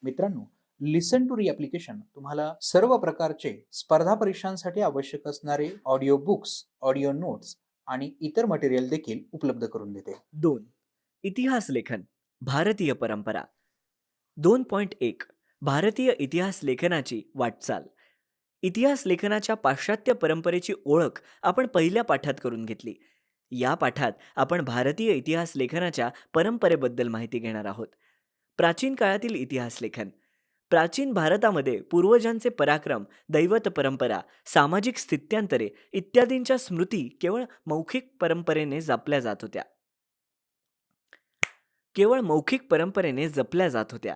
मित्रांनो, लिसन टू री ॲप्लिकेशन तुम्हाला सर्व प्रकारचे स्पर्धा परीक्षांसाठी आवश्यक असणारे ऑडिओ बुक्स, ऑडिओ नोट्स आणि इतर मटेरियल देखील उपलब्ध करून देते. 2. इतिहास लेखन, भारतीय परंपरा. 2.1 भारतीय इतिहास लेखनाची वाटचाल. इतिहास लेखनाच्या पाश्चात्य परंपरेची ओळख आपण पहिल्या पाठात करून घेतली. या पाठात आपण भारतीय इतिहास लेखनाच्या परंपरेबद्दल माहिती घेणार आहोत. प्राचीन काळातील इतिहास लेखन. प्राचीन भारतामध्ये पूर्वजांचे पराक्रम, दैवत परंपरा, सामाजिक स्थित्यांतरे इत्यादींच्या स्मृती केवळ मौखिक परंपरेने जपल्या जात होत्या.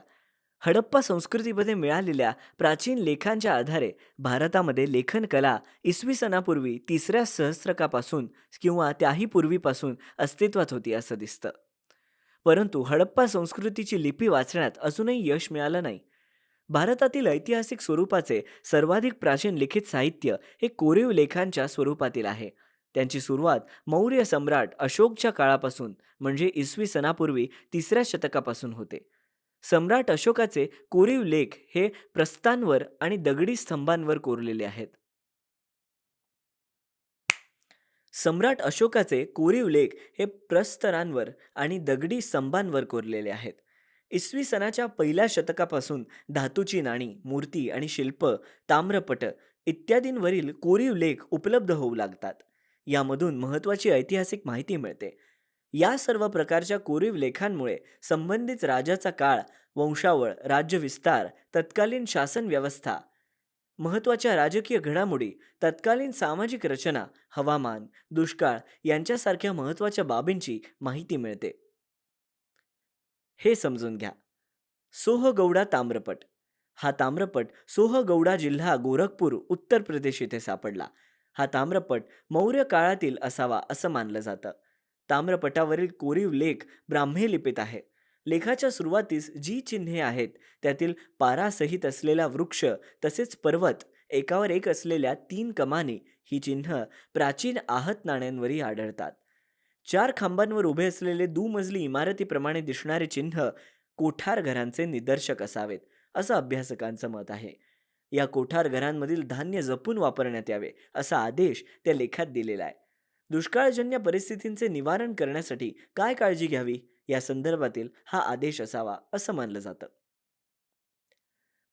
हडप्पा संस्कृतीमध्ये मिळालेल्या प्राचीन लेखांच्या आधारे भारतामध्ये लेखन कला इसवी सनापूर्वी 3ऱ्या सहस्त्रकापासून किंवा त्याही पूर्वीपासून अस्तित्वात होती असं दिसतं. परंतु हडप्पा संस्कृतीची लिपी वाचण्यात अजूनही यश मिळालं नाही. भारतातील ऐतिहासिक स्वरूपाचे सर्वाधिक प्राचीन लिखित साहित्य हे कोरीव लेखांच्या स्वरूपातील आहे. त्यांची सुरुवात मौर्य सम्राट अशोकच्या काळापासून म्हणजे इसवी सनापूर्वी 3ऱ्या शतकापासून होते. सम्राट अशोकाचे कोरीव लेख हे प्रस्तांवर आणि दगडी स्तंभांवर कोरलेले आहेत. सम्राट अशोकाचे कोरीव लेख हे प्रस्तरांवर आणि दगडी स्तंभांवर कोरलेले आहेत. इसवी सनाच्या पहिल्या शतकापासून धातूची नाणी, मूर्ती आणि शिल्प, ताम्रपट इत्यादींवरील कोरीव लेख उपलब्ध होऊ लागतात. यामधून महत्त्वाची ऐतिहासिक माहिती मिळते. या सर्व प्रकारच्या कोरीव लेखांमुळे संबंधित राजाचा काळ, वंशावळ, राज्यविस्तार, तत्कालीन शासन व्यवस्था, महत्त्वाच्या राजकीय घडामोडी, तत्कालीन सामाजिक रचना, हवामान, दुष्काळ यांच्यासारख्या महत्त्वाच्या बाबींची माहिती मिळते. हे समजून घ्या. सोहगौडा ताम्रपट. हा ताम्रपट सोहगौडा जिल्हा गोरखपूर, उत्तर प्रदेश येथे सापडला. हा ताम्रपट मौर्य काळातील असावा असं मानलं जातं. ताम्रपटावरील कोरीव लेख ब्राह्मी लिपीत आहे. लेखाच्या सुरुवातीस जी चिन्हे आहेत त्यातील पारासहित असलेला वृक्ष तसेच पर्वत, एकावर एक असलेल्या 3 कमानी ही चिन्ह प्राचीन आहत नाण्यांवरही आढळतात. 4 खांबांवर उभे असलेले दुमजली इमारतीप्रमाणे दिसणारे चिन्ह कोठार घरांचे निदर्शक असावेत असं अभ्यासकांचं मत आहे. या कोठार घरांमधील धान्य जपून वापरण्यात यावे असा आदेश त्या लेखात दिलेला आहे. दुष्काळजन्य परिस्थितींचे निवारण करण्यासाठी काय काळजी घ्यावी या संदर्भातील हा आदेश असावा असं मानलं जातं.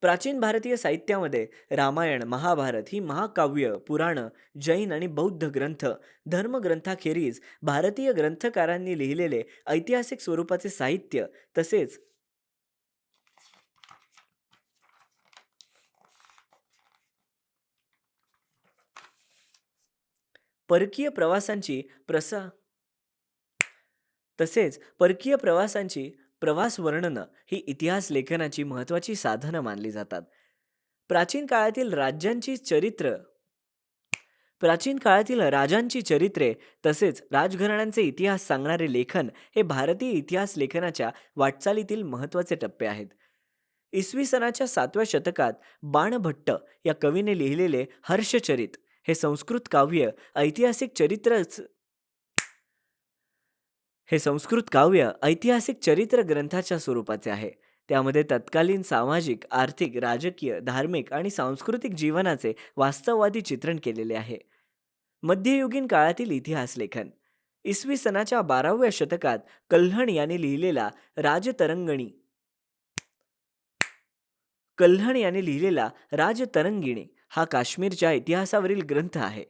प्राचीन भारतीय साहित्यामध्ये रामायण, महाभारत ही महाकाव्य, पुराणं, जैन आणि बौद्ध ग्रंथ, धर्मग्रंथाखेरीज भारतीय ग्रंथकारांनी लिहिलेले ऐतिहासिक स्वरूपाचे साहित्य तसेच परकीय प्रवासांची प्रसा तसेच परकीय प्रवासांची प्रवास वर्णनं ही इतिहास लेखनाची महत्त्वाची साधनं मानली जातात. प्राचीन काळातील राज्यांची चरित्र प्राचीन काळातील राजांची चरित्रे तसेच राजघराण्यांचे इतिहास सांगणारे लेखन हे भारतीय इतिहास लेखनाच्या वाटचालीतील महत्त्वाचे टप्पे आहेत. इसवी सनाच्या 7व्या शतकात बाणभट्ट या कवीने लिहिलेले हर्षचरित हे संस्कृत काव्य ऐतिहासिक चरित्र ग्रंथाच्या स्वरूपाचे आहे. त्यामध्ये तत्कालीन सामाजिक, आर्थिक, राजकीय, धार्मिक आणि सांस्कृतिक जीवनाचे वास्तववादी चित्रण केलेले आहे. मध्ययुगीन काळातील इतिहास लेखन. इसवी सनाच्या 12व्या शतकात कल्हण याने लिहिलेला राजतरंगिणी हा काश्मीरच्या इतिहासावरील ग्रंथ आहे.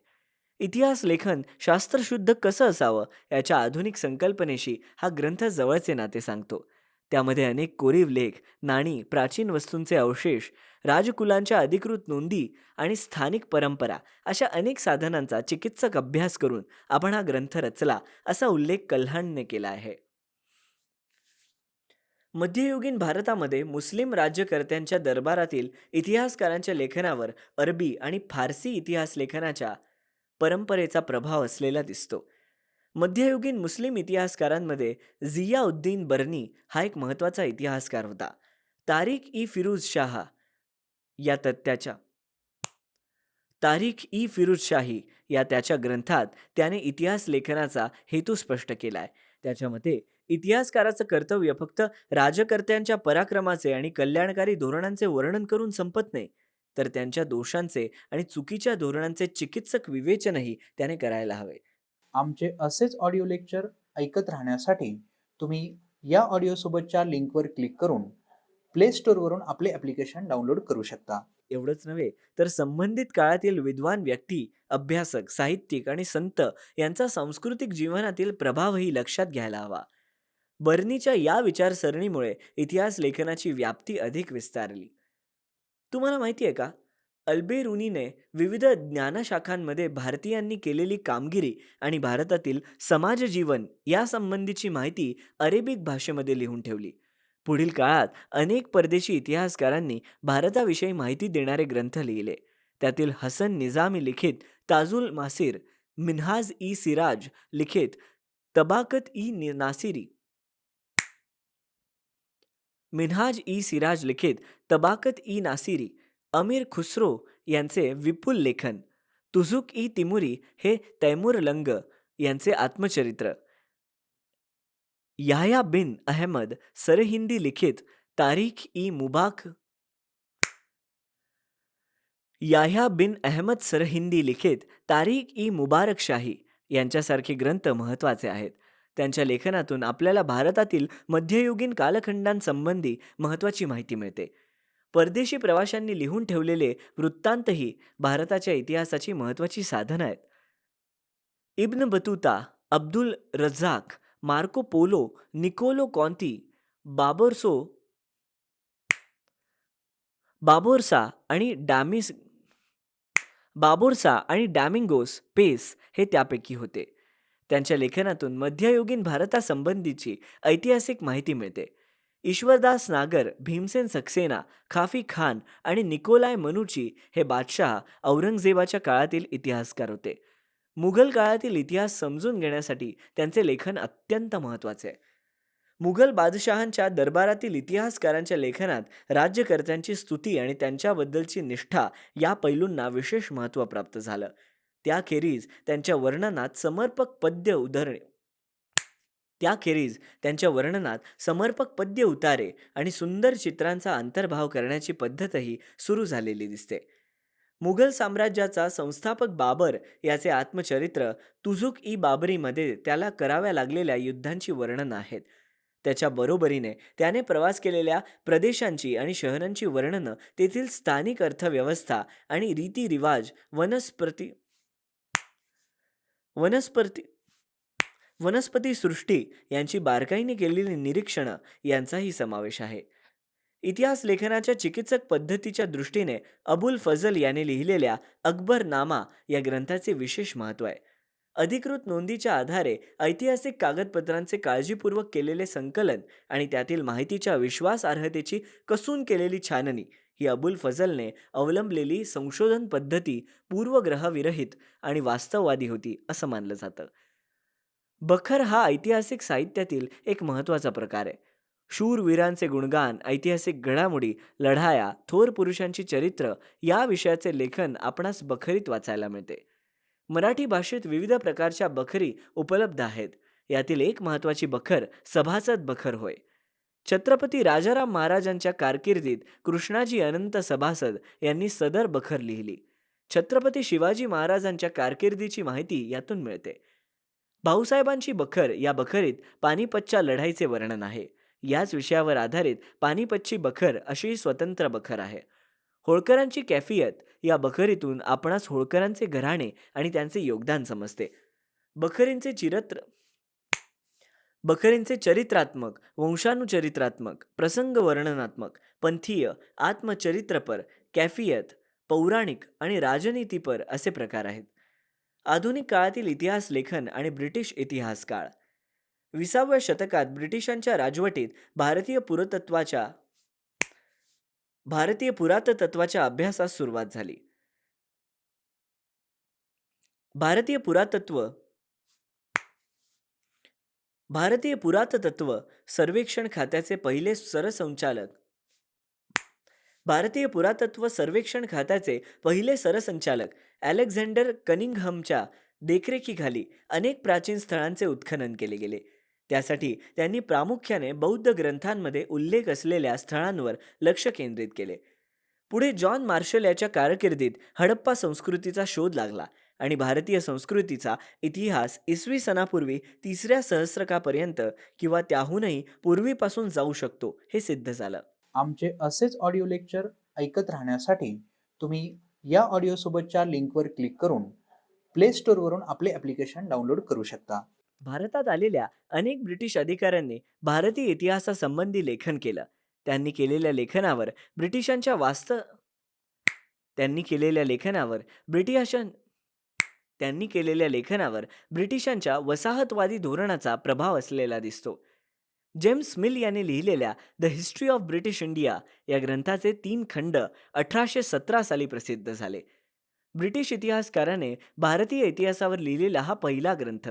इतिहास लेखन शास्त्रशुद्ध कसं असावं याच्या आधुनिक संकल्पनेशी हा ग्रंथ जवळचे नाते सांगतो. त्यामध्ये अनेक कोरीव लेख, नाणी, प्राचीन वस्तूंचे अवशेष, राजकुलांच्या अधिकृत नोंदी आणि स्थानिक परंपरा अशा अनेक साधनांचा चिकित्सक अभ्यास करून आपण हा ग्रंथ रचला असा उल्लेख कल्हणने केला आहे. मध्ययुगीन भारतामध्ये मुस्लिम राज्यकर्त्यांच्या दरबारातील इतिहासकारांच्या लेखनावर अरबी आणि फारसी इतिहास लेखनाच्या परंपरेचा प्रभाव असलेला दिसतो. मध्ययुगीन मुस्लिम इतिहासकारांमध्ये झियाउद्दीन बर्नी हा एक महत्त्वाचा इतिहासकार होता. तारिख ई फिरोज शाह या त्याच्या तारीख ई फिरोजशाही या त्याच्या ग्रंथात त्याने इतिहास लेखनाचा हेतू स्पष्ट केलाय. त्याच्या मते इतिहासकाराचं कर्तव्य फक्त राजकर्त्यांच्या पराक्रमाचे आणि कल्याणकारी धोरणांचे वर्णन करून संपत नाही, तर त्यांच्या दोषांचे आणि चुकीच्या धोरणांचे चिकित्सक विवेचनही त्याने करायला हवे. आमचे असेच ऑडिओ लेक्चर ऐकत राहण्यासाठी तुम्ही या ऑडिओसोबतच्या लिंकवर क्लिक करून प्ले स्टोअरवरून आपले ॲप्लिकेशन डाउनलोड करू शकता. एवढंच नव्हे, तर संबंधित काळातील विद्वान व्यक्ती, अभ्यासक, साहित्यिक आणि संत यांचा सांस्कृतिक जीवनातील प्रभावही लक्षात घ्यायला हवा. बर्नीच्या या विचारसरणीमुळे इतिहास लेखनाची व्याप्ती अधिक विस्तारली. तुम्हाला माहिती आहे का, अल्बेरुनीने विविध ज्ञानशाखांमध्ये भारतीयांनी केलेली कामगिरी आणि भारतातील समाजजीवन यासंबंधीची माहिती अरेबिक भाषेमध्ये लिहून ठेवली. पुढील काळात अनेक परदेशी इतिहासकारांनी भारताविषयी माहिती देणारे ग्रंथ लिहिले. त्यातील हसन निजामी लिखित ताजुल मासिर, मिन्हाज ई सिराज लिखित तबाकत ई नासिरी, मिन्हाज ई सिराज लिखित तबाकत ई नासिरी, अमीर खुसरो यांचे विपुल लेखन, तुझुक ई तिमुरी हे तैमूर लंग यांचे आत्मचरित्र, याह्या बिन अहमद सरहिंदी लिखित तारीख ई मुबाक याह्या बिन अहमद सरहिंदी लिखित तारीख ई मुबारक शाही यांच्यासारखे ग्रंथ महत्त्वाचे आहेत. त्यांच्या लेखनातून आपल्याला भारतातील मध्ययुगीन कालखंडांसंबंधी महत्त्वाची माहिती मिळते. परदेशी प्रवाशांनी लिहून ठेवलेले वृत्तांतही भारताच्या इतिहासाची महत्त्वाची साधनं आहेत. Ibn Battuta, Abdul Razzaq, Marco Polo, Niccolo Conti, Barbosa Barbosa आणि डॅमिंगोस पेस हे त्यापैकी होते. त्यांच्या लेखनातून मध्ययुगीन भारतासंबंधीची ऐतिहासिक माहिती मिळते. ईश्वरदास नागर, भीमसेन सक्सेना, खाफी खान आणि निकोलाय मनुची हे बादशाह औरंगजेबाच्या काळातील इतिहासकार होते. मुघल काळातील इतिहास समजून घेण्यासाठी त्यांचे लेखन अत्यंत महत्त्वाचे आहे. मुघल बादशहांच्या दरबारातील इतिहासकारांच्या लेखनात राज्यकर्त्यांची स्तुती आणि त्यांच्याबद्दलची निष्ठा या पैलूंना विशेष महत्त्व प्राप्त झालं. त्याखेरीज त्यांच्या वर्णनात समर्पक पद्य उतारे आणि सुंदर चित्रांचा अंतर्भाव करण्याची पद्धतही सुरू झालेली दिसते. मुघल साम्राज्याचा संस्थापक बाबर याचे आत्मचरित्र तुझुक ई बाबरीमध्ये त्याला कराव्या लागलेल्या युद्धांची वर्णनं आहेत. त्याच्या बरोबरीने त्याने प्रवास केलेल्या प्रदेशांची आणि शहरांची वर्णनं, तेथील स्थानिक अर्थव्यवस्था आणि रीतिरिवाज, वनस्पती सृष्टी यांची बारकाईने केलेली निरीक्षणं यांचाही समावेश आहे. इतिहास लेखनाच्या चिकित्सक पद्धतीच्या दृष्टीने अबुल फजल याने लिहिलेल्या अकबरनामा या ग्रंथाचे विशेष महत्त्व आहे. अधिकृत नोंदीच्या आधारे ऐतिहासिक कागदपत्रांचे काळजीपूर्वक केलेले संकलन आणि त्यातील माहितीच्या विश्वासार्हतेची कसून केलेली छाननी ही अबुल फजलने अवलंबलेली संशोधन पद्धती पूर्वग्रहविरहित आणि वास्तववादी होती असं मानलं जातं. बखर हा ऐतिहासिक साहित्यातील एक महत्त्वाचा प्रकार आहे. शूरवीरांचे गुणगान, ऐतिहासिक घडामोडी, लढाया, थोर पुरुषांची चरित्र या विषयाचे लेखन आपणास बखरीत वाचायला मिळते. मराठी भाषेत विविध प्रकारच्या बखरी उपलब्ध आहेत. यातील एक महत्त्वाची बखर सभासद बखर होय. छत्रपती राजाराम महाराजांच्या कारकिर्दीत कृष्णाजी अनंत सभासद यांनी सदर बखर लिहिली. छत्रपती शिवाजी महाराजांच्या कारकिर्दीची माहिती यातून मिळते. भाऊसाहेबांची बखर या बखरीत पानिपतच्या लढाईचे वर्णन आहे. याच विषयावर आधारित पानिपतची बखर अशी स्वतंत्र बखर आहे. होळकरांची कैफियत या बखरीतून आपणास होळकरांचे घराणे आणि त्यांचे योगदान समजते. बखरींचे चरित्रात्मक, वंशानुचरित्रात्मक, प्रसंग वर्णनात्मक, पंथीय, आत्मचरित्रपर, कैफियत, पौराणिक आणि राजनीतीपर असे प्रकार आहेत. आधुनिक काळातील इतिहास लेखन आणि ब्रिटिश इतिहास काळ. 20व्या शतकात ब्रिटिशांच्या राजवटीत भारतीय पुरातत्वाच्या अभ्यासास सुरुवात झाली. भारतीय पुरातत्व सर्वेक्षण खात्याचे पहिले सरसंचालक अलेक्झांडर कनिंगहमच्या देखरेखीखाली अनेक प्राचीन स्थळांचे उत्खनन केले गेले. त्यासाठी त्यांनी प्रामुख्याने बौद्ध ग्रंथांमध्ये उल्लेख असलेल्या स्थळांवर लक्ष केंद्रित केले. पुढे जॉन मार्शल याच्या कारकिर्दीत हडप्पा संस्कृतीचा शोध लागला आणि भारतीय संस्कृतीचा इतिहास इसवी सनापूर्वी 3ऱ्या सहस्रकापर्यंत किंवा त्याहूनही पूर्वीपासून जाऊ शकतो हे सिद्ध झालं. आमचे असेच ऑडिओ लेक्चर ऐकत राहण्यासाठी तुम्ही या ऑडिओसोबतच्या लिंकवर क्लिक करून प्ले स्टोअरवरून आपले ॲप्लिकेशन डाउनलोड करू शकता. भारतात आलेल्या अनेक ब्रिटिश अधिकाऱ्यांनी भारतीय इतिहासासंबंधी लेखन केलं. त्यांनी केलेल्या लेखनावर ब्रिटिशांच्या वास्त त्यांनी केलेल्या लेखनावर ब्रिटिशां त्यांनी केलेल्या लेखनावर ब्रिटिशांच्या वसाहतवादी धोरणाचा प्रभाव असलेला दिसतो. जेम्स मिल यांनी लिहिलेल्या the history of British India या ग्रंथाचे 3 खंड 1817 साली प्रसिद्ध झाले. ब्रिटिश इतिहासकाराने भारतीय इतिहासावर लिहिलेला हा पहिला ग्रंथ.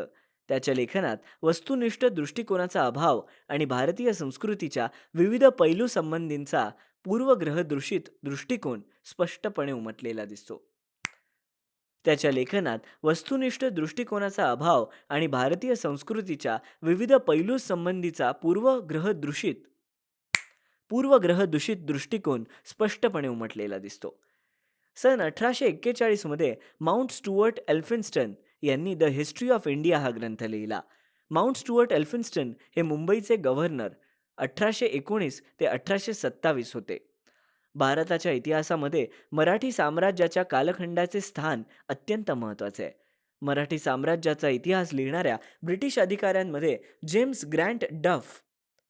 त्याच्या लेखनात वस्तुनिष्ठ दृष्टिकोनाचा अभाव आणि भारतीय संस्कृतीच्या विविध पैलू संबंधींचा पूर्वग्रहदूषित दृष्टिकोन स्पष्टपणे उमटलेला दिसतो. त्याच्या लेखनात वस्तुनिष्ठ दृष्टिकोनाचा अभाव आणि भारतीय संस्कृतीच्या विविध पैलू संबंधीचा पूर्वग्रहदूषित दृष्टिकोन स्पष्टपणे उमटलेला दिसतो. सन 1841 मध्ये माउंट स्टुअर्ट एल्फिन्स्टन यांनी द हिस्ट्री ऑफ इंडिया हा ग्रंथ लिहिला. माउंट स्टुअर्ट एल्फिन्स्टन हे मुंबईचे गव्हर्नर 1819 ते 1827 होते. भारताच्या इतिहासामध्ये मराठी साम्राज्याच्या कालखंडाचे स्थान अत्यंत महत्त्वाचे आहे. मराठी साम्राज्याचा इतिहास लिहिणाऱ्या ब्रिटिश अधिकाऱ्यांमध्ये जेम्स ग्रँट डफ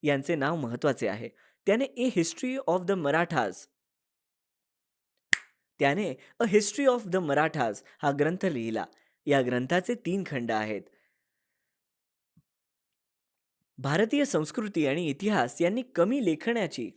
यांचे नाव महत्त्वाचे आहे. त्याने a history of the Marathas हा ग्रंथ लिहिला. या ग्रंथाचे 3 खंड आहेत. भारतीय संस्कृती आणि इतिहास यांनी कमी लेखण्याची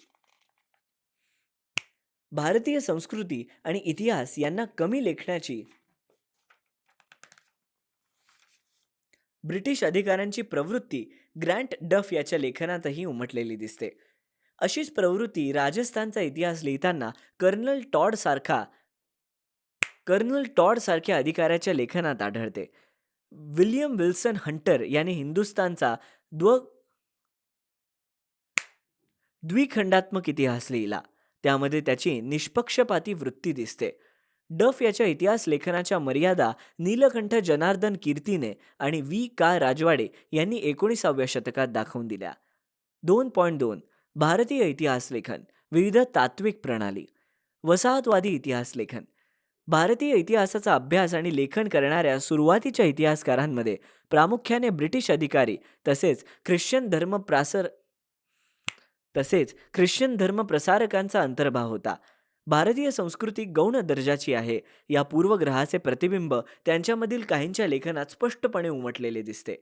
ब्रिटिश अधिकाऱ्यांची प्रवृत्ती ग्रँट डफ याच्या लेखनातही उमटलेली दिसते. अशीच प्रवृत्ती राजस्थानचा इतिहास लिहिताना कर्नल टॉड सारख्या अधिकाऱ्याच्या लेखनात आढळते. विल्यम विल्सन हंटर याने हिंदुस्थानचा द्विखंडात्मक इतिहास लिहिला. त्यामध्ये त्याची निष्पक्षपाती वृत्ती दिसते. डफ याच्या इतिहास लेखनाच्या मर्यादा नीलकंठ जनार्दन कीर्तीने आणि व्ही का राजवाडे यांनी 19व्या शतकात दाखवून दिल्या. 2.2 भारतीय इतिहास लेखन, विविध तात्विक प्रणाली, वसाहतवादी इतिहास लेखन. भारतीय इतिहासाचा अभ्यास आणि लेखन करणाऱ्या सुरुवातीच्या इतिहासकारांमध्ये प्रामुख्याने ब्रिटिश अधिकारी तसेच ख्रिश्चन धर्म प्रसारकांचा अंतर्भाव होता. भारतीय संस्कृती गौण दर्जाची आहे या पूर्वग्रहाचे प्रतिबिंब त्यांच्यामधील काहींच्या लेखनात स्पष्टपणे उमटलेले दिसते.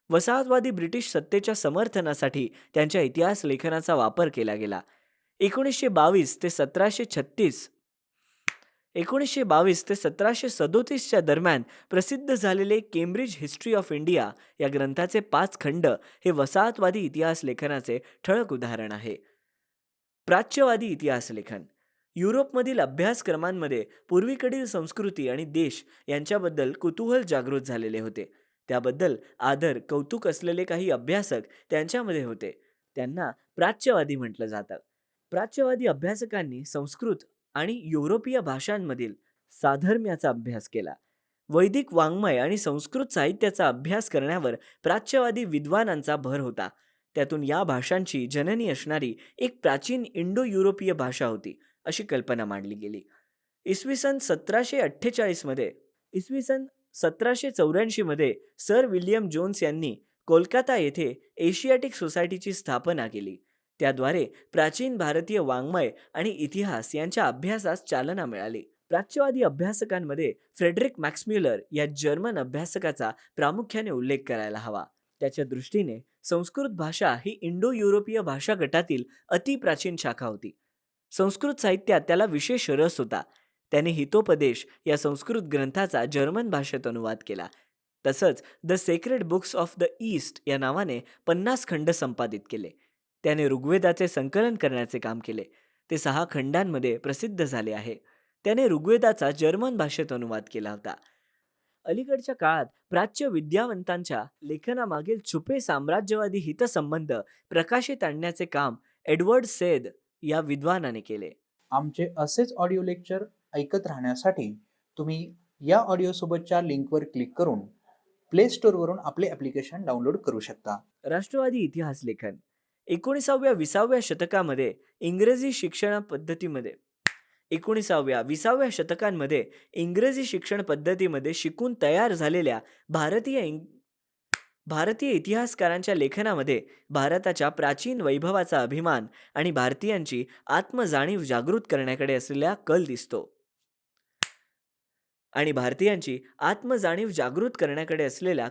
वसाहतवादी ब्रिटिश सत्तेच्या समर्थनासाठी त्यांच्या इतिहास लेखनाचा वापर केला गेला. 1922 ते 1737च्या दरम्यान प्रसिद्ध झालेले केम्ब्रिज हिस्ट्री ऑफ इंडिया या ग्रंथाचे 5 खंड हे वसाहतवादी इतिहास लेखनाचे ठळक उदाहरण आहे. प्राच्यवादी इतिहास लेखन. युरोपमधील अभ्यासक्रमांमध्ये पूर्वीकडील संस्कृती आणि देश यांच्याबद्दल कुतूहल जागृत झालेले होते. त्याबद्दल आदर, कौतुक असलेले काही अभ्यासक त्यांच्यामध्ये होते. त्यांना प्राच्यवादी म्हटलं जातं. प्राच्यवादी अभ्यासकांनी संस्कृत आणि युरोपीय भाषांमधील साधर्म्याचा अभ्यास केला. वैदिक वाङ्मय आणि संस्कृत साहित्याचा अभ्यास करण्यावर प्राच्यवादी विद्वानांचा भर होता. त्यातून या भाषांची जननी असणारी एक प्राचीन इंडो युरोपीय भाषा होती अशी कल्पना मांडली गेली. इसवी सन 1784 मध्ये सर विल्यम जोन्स यांनी कोलकाता येथे एशियाटिक सोसायटीची स्थापना केली. त्याद्वारे प्राचीन भारतीय वाङ्मय आणि इतिहास यांच्या अभ्यासास चालना मिळाली. प्राच्यवादी अभ्यासकांमध्ये फ्रेडरिक मॅक्सम्युलर या जर्मन अभ्यासकाचा प्रामुख्याने उल्लेख करायला हवा. त्याच्या दृष्टीने संस्कृत भाषा ही इंडो युरोपीय भाषा गटातील अतिप्राचीन शाखा होती. संस्कृत साहित्यात त्याला विशेष रस होता. त्याने हितोपदेश या संस्कृत ग्रंथाचा जर्मन भाषेत अनुवाद केला. तसंच the sacred books of the east या नावाने 50 खंड संपादित केले. त्याने ऋग्वेदाचे संकलन करण्याचे काम केले. ते 6 खंडांमध्ये प्रसिद्ध झाले आहे. त्याने ऋग्वेदाचा जर्मन भाषेत अनुवाद केला होता. अलीकडच्या काळात प्राच्य विद्यावंतांच्या लेखनामागील छुपे साम्राज्यवादी हितसंबंध प्रकाशित आणण्याचे काम एडवर्ड सेद या विद्वानाने केले. आमचे असेच ऑडिओ लेक्चर ऐकत राहण्यासाठी तुम्ही या ऑडिओसोबतच्या लिंकवर क्लिक करून प्ले स्टोअरवरून आपले ॲप्लिकेशन डाउनलोड करू शकता. राष्ट्रवादी इतिहास लेखन 19व्या-20व्या शतकामध्ये इंग्रजी शिक्षण पद्धतीमध्ये 19व्या-20व्या शतकांमध्ये इंग्रजी शिक्षण पद्धतीमध्ये शिकून तयार झालेल्या भारतीय इतिहासकारांच्या लेखनामध्ये भारताच्या प्राचीन वैभवाचा अभिमान आणि भारतीयांची आत्मजाणीव जागृत करण्याकडे असलेला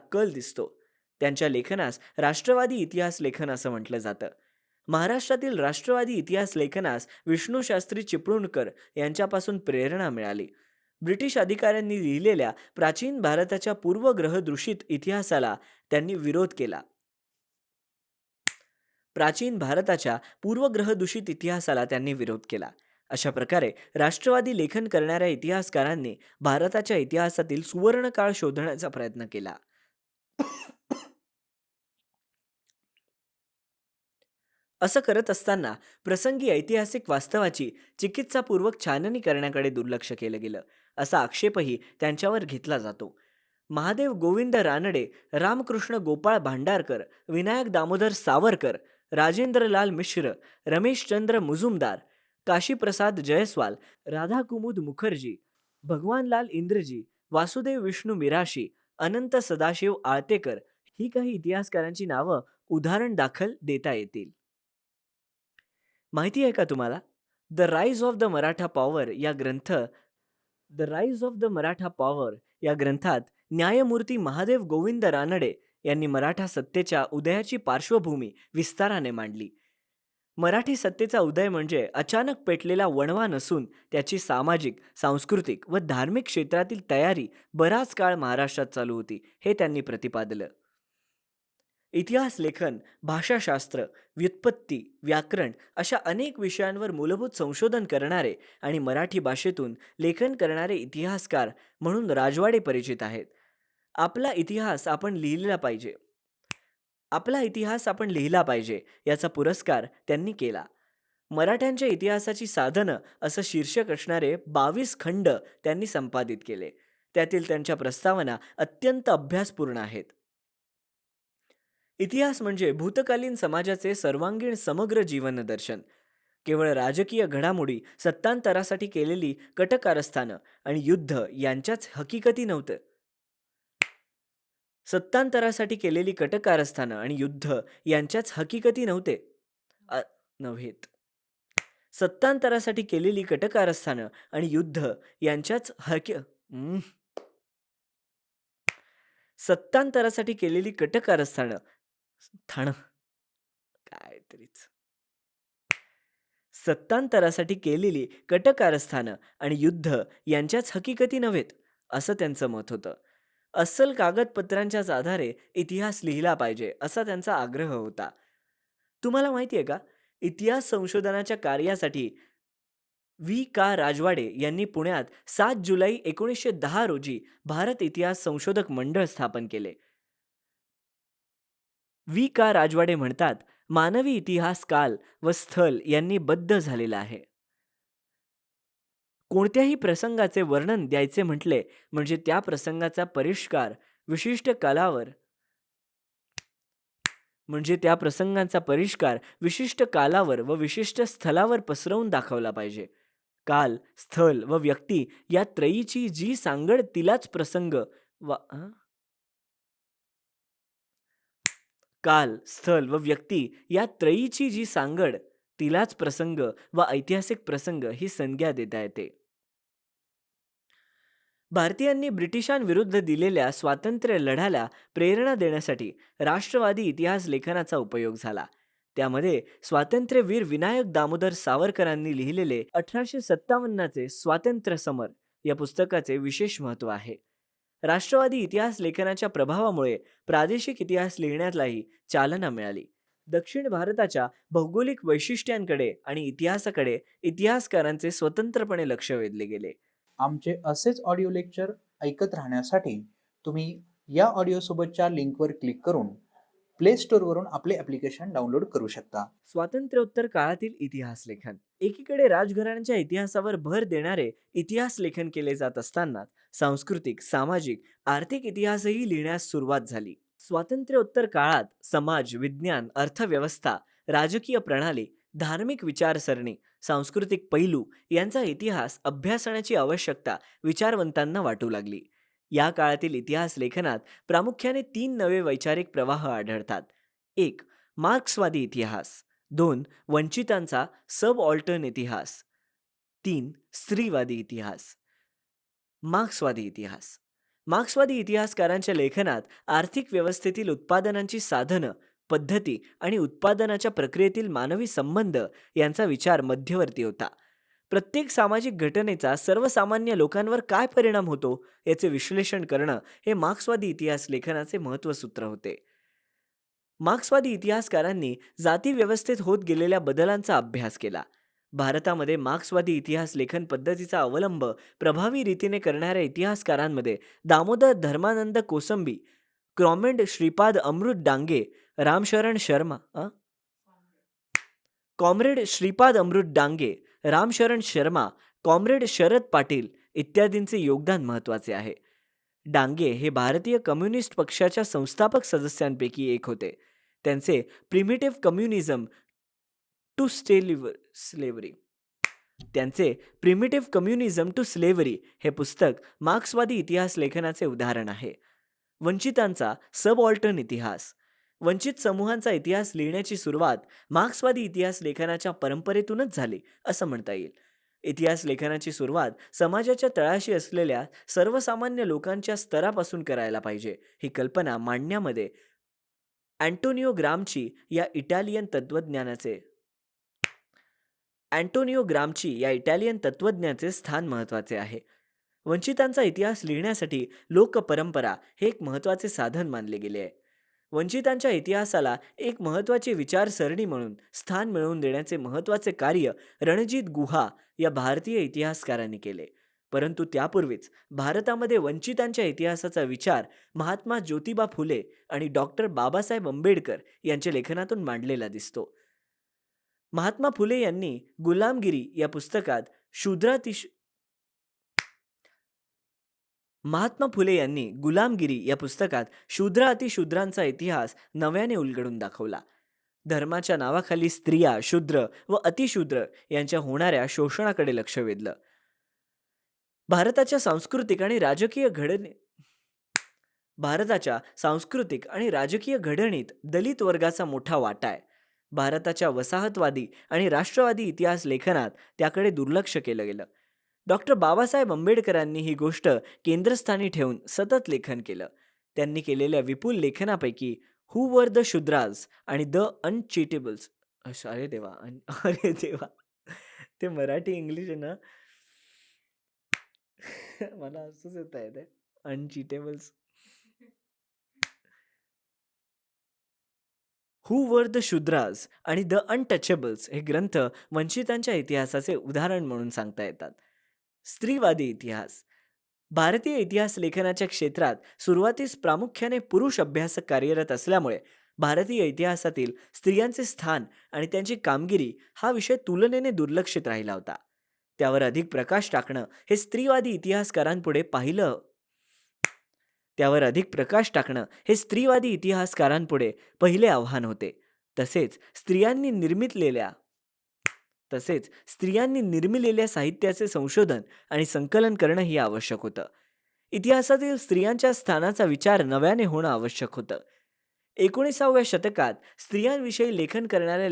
कल दिसतो. त्यांच्या लेखनास राष्ट्रवादी इतिहास लेखन असं म्हटलं जातं. महाराष्ट्रातील राष्ट्रवादी इतिहास लेखनास विष्णूशास्त्री चिपळूणकर यांच्यापासून प्रेरणा मिळाली. ब्रिटिश अधिकाऱ्यांनी लिहिलेल्या प्राचीन भारताच्या पूर्वग्रहदूषित इतिहासाला त्यांनी विरोध केला. अशा प्रकारे राष्ट्रवादी लेखन करणाऱ्या इतिहासकारांनी भारताच्या इतिहासातील सुवर्णकाळ शोधण्याचा प्रयत्न केला. असं करत असताना प्रसंगी ऐतिहासिक वास्तवाची चिकित्सापूर्वक छाननी करण्याकडे दुर्लक्ष केलं गेलं, असा आक्षेपही त्यांच्यावर घेतला जातो. महादेव गोविंद रानडे, रामकृष्ण गोपाळ भांडारकर, विनायक दामोदर सावरकर, राजेंद्रलाल मिश्र, रमेशचंद्र मुजुमदार, काशीप्रसाद जयस्वाल, राधाकुमुद मुखर्जी, भगवानलाल इंद्रजी, वासुदेव विष्णू मिराशी, अनंत सदाशिव आळतेकर ही काही इतिहासकारांची नावं उदाहरण दाखल देता येतील. माहिती आहे का तुम्हाला? The rise of the Maratha power या ग्रंथात न्यायमूर्ती महादेव गोविंद रानडे यांनी मराठा सत्तेच्या उदयाची पार्श्वभूमी विस्ताराने मांडली. मराठी सत्तेचा उदय म्हणजे अचानक पेटलेला वणवा नसून त्याची सामाजिक, सांस्कृतिक व धार्मिक क्षेत्रातील तयारी बराच काळ महाराष्ट्रात चालू होती, हे त्यांनी प्रतिपादलं. इतिहास लेखन, भाषाशास्त्र, व्युत्पत्ती, व्याकरण अशा अनेक विषयांवर मूलभूत संशोधन करणारे आणि मराठी भाषेतून लेखन करणारे इतिहासकार म्हणून राजवाडे परिचित आहेत. आपला इतिहास आपण लिहिला पाहिजे याचा पुरस्कार त्यांनी केला. मराठ्यांच्या इतिहासाची साधनं असं शीर्षक असणारे 22 खंड त्यांनी संपादित केले. त्यातील त्यांच्या प्रस्तावना अत्यंत अभ्यासपूर्ण आहेत. इतिहास म्हणजे भूतकालीन समाजाचे सर्वांगीण समग्र जीवनदर्शन. केवळ राजकीय घडामोडी, सत्तांतरासाठी केलेली कटकारस्थानं आणि युद्ध यांच्याच हकीकती नव्हते. सत्तांतरासाठी केलेली कटकारस्थानं आणि युद्ध यांच्याच हकीकती नव्हेत, असं त्यांचं मत होतं. अस्सल कागदपत्रांच्याच आधारे इतिहास लिहिला पाहिजे असा त्यांचा आग्रह होता. तुम्हाला माहिती आहे का, इतिहास संशोधनाच्या कार्यासाठी व्ही. का. राजवाडे यांनी पुण्यात 7 जुलै 1910 रोजी भारत इतिहास संशोधक मंडळ स्थापन केले. व्ही. का. राजवाडे म्हणतात, मानवी इतिहास काल व स्थल यांनी बद्ध झालेला आहे. कोणत्याही प्रसंगाचे वर्णन द्यायचे म्हटले म्हणजे त्या प्रसंगाचा परिष्कार विशिष्ट कालावर व विशिष्ट स्थलावर पसरवून दाखवला पाहिजे. काल, स्थल व व्यक्ती या त्रयीची जी सांगड तिलाच प्रसंग व ऐतिहासिक प्रसंग ही संज्ञा देता येते. भारतीयांनी ब्रिटिशांविरुद्ध दिलेल्या स्वातंत्र्य लढ्याला प्रेरणा देण्यासाठी राष्ट्रवादी इतिहास लेखनाचा उपयोग झाला. त्यामध्ये स्वातंत्र्यवीर विनायक दामोदर सावरकरांनी लिहिलेले 1857चे स्वातंत्र्य समर या पुस्तकाचे विशेष महत्त्व आहे. राष्ट्रवादी इतिहास लेखनाच्या प्रभावामुळे प्रादेशिक इतिहास लिहिण्यालाही चालना मिळाली. दक्षिण भारताच्या भौगोलिक वैशिष्ट्यांकडे आणि इतिहासाकडे इतिहासकारांचे स्वतंत्रपणे लक्ष वेधले गेले. आमचे असेच ऑडिओ लेक्चर ऐकत राहण्यासाठी तुम्ही या ऑडिओसोबतच्या लिंकवर क्लिक करून प्ले स्टोअरवरून आपले ॲप्लिकेशन डाउनलोड करू शकता. स्वातंत्र्योत्तर काळातील इतिहास लेखन. एकीकडे राजघराण्यांच्या इतिहासावर भर देणारे इतिहास लेखन केले जात असताना सांस्कृतिक, सामाजिक, आर्थिक इतिहासही लिहिण्यास सुरुवात झाली. स्वातंत्र्योत्तर काळात समाज, विज्ञान, अर्थव्यवस्था, राजकीय प्रणाली, धार्मिक विचारसरणी, सांस्कृतिक पैलू यांचा इतिहास अभ्यासण्याची आवश्यकता विचारवंतांना वाटू लागली. या काळातील इतिहास लेखनात प्रामुख्याने 3 नवे वैचारिक प्रवाह आढळतात. 1. मार्क्सवादी इतिहास. 2. वंचितांचा सबऑल्टर्न इतिहास. 3. स्त्रीवादी इतिहास. मार्क्सवादी इतिहास. मार्क्सवादी इतिहासकारांच्या लेखनात आर्थिक व्यवस्थेतील उत्पादनांची साधनं, पद्धती आणि उत्पादनाच्या प्रक्रियेतील मानवी संबंध यांचा विचार मध्यवर्ती होता. प्रत्येक सामाजिक घटनेचा सर्वसामान्य लोकांवर काय परिणाम होतो याचे विश्लेषण करणं हे मार्क्सवादी इतिहास लेखनाचे महत्त्वसूत्र होते. मार्क्सवादी इतिहासकारांनी जाती व्यवस्थेत होत गेलेल्या बदलांचा अभ्यास केला. भारतामध्ये मार्क्सवादी इतिहास लेखन पद्धतीचा अवलंब प्रभावी रीतीने करणाऱ्या इतिहासकारांमध्ये Damodar Dharmanand Kosambi, comrade Shripad Amrit Dange, Ramsharan Sharma comrade Shripad Amrit Dange, Ramsharan Sharma, comrade Sharad Patil इत्यादींचे योगदान महत्त्वाचे आहे. डांगे हे भारतीय कम्युनिस्ट पक्षाच्या संस्थापक सदस्यांपैकी एक होते. त्यांचे प्रिमिटिव्ह कम्युनिझम टू स्लेव्हरी हे पुस्तक मार्क्सवादी इतिहास लेखनाचे उदाहरण आहे. वंचितांचा सबऑल्टर्न इतिहास. वंचित समूहांचा इतिहास लिहिण्याची सुरुवात मार्क्सवादी इतिहास लेखनाच्या परंपरेतूनच झाली असं म्हणता येईल. इतिहास लेखनाची सुरुवात समाजाच्या तळाशी असलेल्या सर्वसामान्य लोकांच्या स्तरापासून करायला पाहिजे ही कल्पना मांडण्यामध्ये अँटोनियो ग्रामची या इटालियन तत्त्वज्ञाचे स्थान महत्त्वाचे आहे. वंचितांचा इतिहास लिहिण्यासाठी लोकपरंपरा हे एक महत्त्वाचे साधन मानले गेले आहे. वंचितांच्या इतिहासाला एक महत्त्वाची विचारसरणी म्हणून स्थान मिळवून देण्याचे महत्त्वाचे कार्य रणजित गुहा या भारतीय इतिहासकारांनी केले. परंतु त्यापूर्वीच भारतामध्ये वंचितांच्या इतिहासाचा विचार महात्मा ज्योतिबा फुले आणि डॉक्टर बाबासाहेब आंबेडकर यांच्या लेखनातून मांडलेला दिसतो. महात्मा फुले यांनी गुलामगिरी या पुस्तकात शूद्र अतिशूद्रांचा इतिहास नव्याने उलगडून दाखवला. धर्माच्या नावाखाली स्त्रिया, शूद्र व अतिशूद्र यांच्या होणाऱ्या शोषणाकडे लक्ष वेधलं. भारताच्या सांस्कृतिक आणि राजकीय घडणीत दलित वर्गाचा मोठा वाटा आहे. भारताच्या वसाहतवादी आणि राष्ट्रवादी इतिहास लेखनात त्याकडे दुर्लक्ष केलं गेलं. डॉक्टर बाबासाहेब आंबेडकरांनी ही गोष्ट केंद्रस्थानी ठेवून सतत लेखन केलं. त्यांनी केलेल्या विपुल लेखनापैकी हू वर द शूद्राज आणि द अनचिटेबल्स. अरे देवा, ते मराठी इंग्लिश आहे ना, मला असंच येत आहे ते अनचिटेबल्स. हू वर द शूद्राज आणि द अनटचेबल्स हे ग्रंथ वंचितांच्या इतिहासाचे उदाहरण म्हणून सांगता येतात. स्त्रीवादी इतिहास. भारतीय इतिहास लेखनाच्या क्षेत्रात सुरुवातीस प्रामुख्याने पुरुष अभ्यासक कार्यरत असल्यामुळे भारतीय इतिहासातील स्त्रियांचे स्थान आणि त्यांची कामगिरी हा विषय तुलनेने दुर्लक्षित राहिला होता. त्यावर अधिक प्रकाश टाकणं हे स्त्रीवादी इतिहासकारांपुढे पहिले आव्हान होते. तसेच स्त्रियांनी निर्मिलेल्या साहित्याचे संशोधन आणि संकलन करणं ही आवश्यक होतं. इतिहासातील स्त्रियांच्या स्थानाचा विचार नव्याने होणं आवश्यक होतं. 19व्या शतकात स्त्रियांविषयी लेखन करणाऱ्या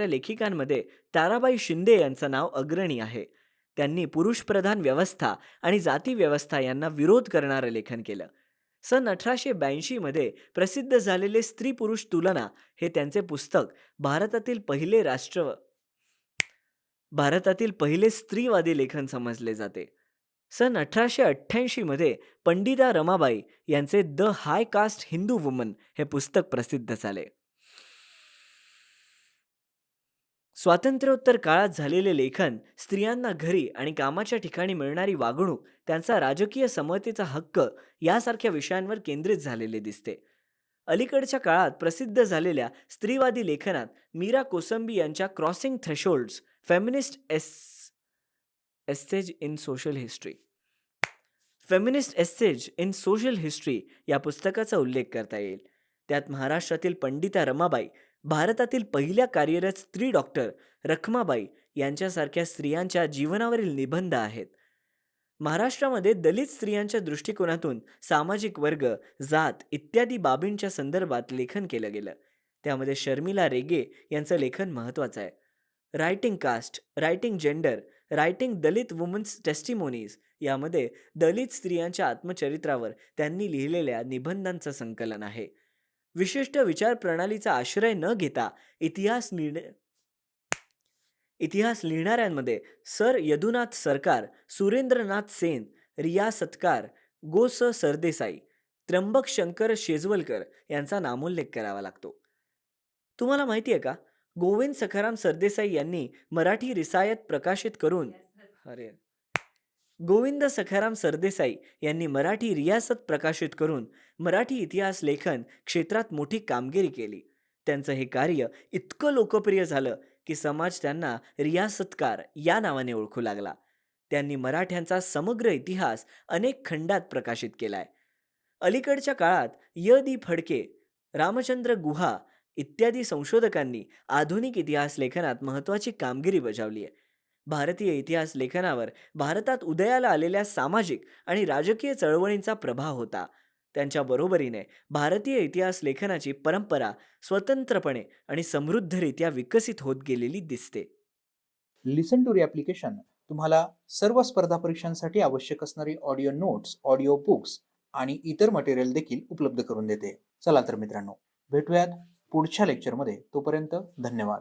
लेखिकांमध्ये ताराबाई शिंदे यांचं नाव अग्रणी आहे. त्यांनी पुरुषप्रधान व्यवस्था आणि जाती व्यवस्था यांना विरोध करणारं लेखन केलं. सन 1882 मध्ये प्रसिद्ध झालेले स्त्री पुरुष तुलना हे त्यांचे पुस्तक भारतातील पहिले स्त्रीवादी लेखन समजले जाते. सन 1888 मध्ये पंडिता रमाबाई यांचे The High Caste Hindu Woman हे पुस्तक प्रसिद्ध झाले. स्वातंत्र्योत्तर काळात झालेले लेखन स्त्रियांना घरी आणि कामाच्या ठिकाणी मिळणारी वागणूक, त्यांचा राजकीय समतेचा हक्क यासारख्या विषयांवर केंद्रित झालेले दिसते. अलीकडच्या काळात प्रसिद्ध झालेल्या स्त्रीवादी लेखनात मीरा कोसंबी यांच्या crossing thresholds essays in social history feminist essays in social history या पुस्तकाचा उल्लेख करता येईल. त्यात महाराष्ट्रातील पंडिता रमाबाई, भारतातील पहिल्या कार्यरत स्त्री डॉक्टर रखमाबाई यांच्यासारख्या स्त्रियांच्या जीवनावरील निबंध आहेत. महाराष्ट्रामध्ये दलित स्त्रियांच्या दृष्टिकोनातून सामाजिक वर्ग, जात इत्यादी बाबींच्या संदर्भात लेखन केलं गेलं. त्यामध्ये शर्मिला रेगे यांचं लेखन महत्त्वाचं आहे. Writing caste, writing gender, writing Dalit women's testimonies यामध्ये दलित स्त्रियांच्या आत्मचरित्रावर त्यांनी लिहिलेल्या निबंधांचं संकलन आहे. विशिष्ट विचार प्रणालीचा आश्रय न घेता इतिहास लिहिणाऱ्यांमध्ये सर यदुनाथ सरकार, सुरेंद्रनाथ सेन, रिया सत्कार, गो स सरदेसाई, त्र्यंबक शंकर शेजवलकर यांचा नामोल्लेख करावा लागतो. तुम्हाला माहिती आहे का, गोविंद सखाराम सरदेसाई यांनी मराठी रिसायत प्रकाशित करून अरे गोविंद सखाराम सरदेसाई यांनी मराठी रियासत प्रकाशित करून मराठी इतिहास लेखन क्षेत्रात मोठी कामगिरी केली. त्यांचं हे कार्य इतकं लोकप्रिय झालं की समाज त्यांना रियासतकार या नावाने ओळखू लागला. त्यांनी मराठ्यांचा समग्र इतिहास अनेक खंडात प्रकाशित केलाय. अलीकडच्या काळात य.दी. फडके, रामचंद्र गुहा इत्यादी संशोधकांनी आधुनिक इतिहास लेखनात महत्त्वाची कामगिरी बजावली आहे. भारतीय इतिहास लेखनावर भारतात उदयाला आलेल्या सामाजिक आणि राजकीय चळवळींचा प्रभाव होता. त्यांच्या बरोबरीने भारतीय इतिहास लेखनाची परंपरा स्वतंत्रपणे आणि समृद्धरित्या विकसित होत गेलेली दिसते. लिसन टू री ॲप्लिकेशन तुम्हाला सर्व स्पर्धा परीक्षांसाठी आवश्यक असणारी ऑडिओ नोट्स, ऑडिओ बुक्स आणि इतर मटेरियल देखील उपलब्ध करून देते. चला तर मित्रांनो, भेटूयात पुढच्या लेक्चरमध्ये. तोपर्यंत धन्यवाद.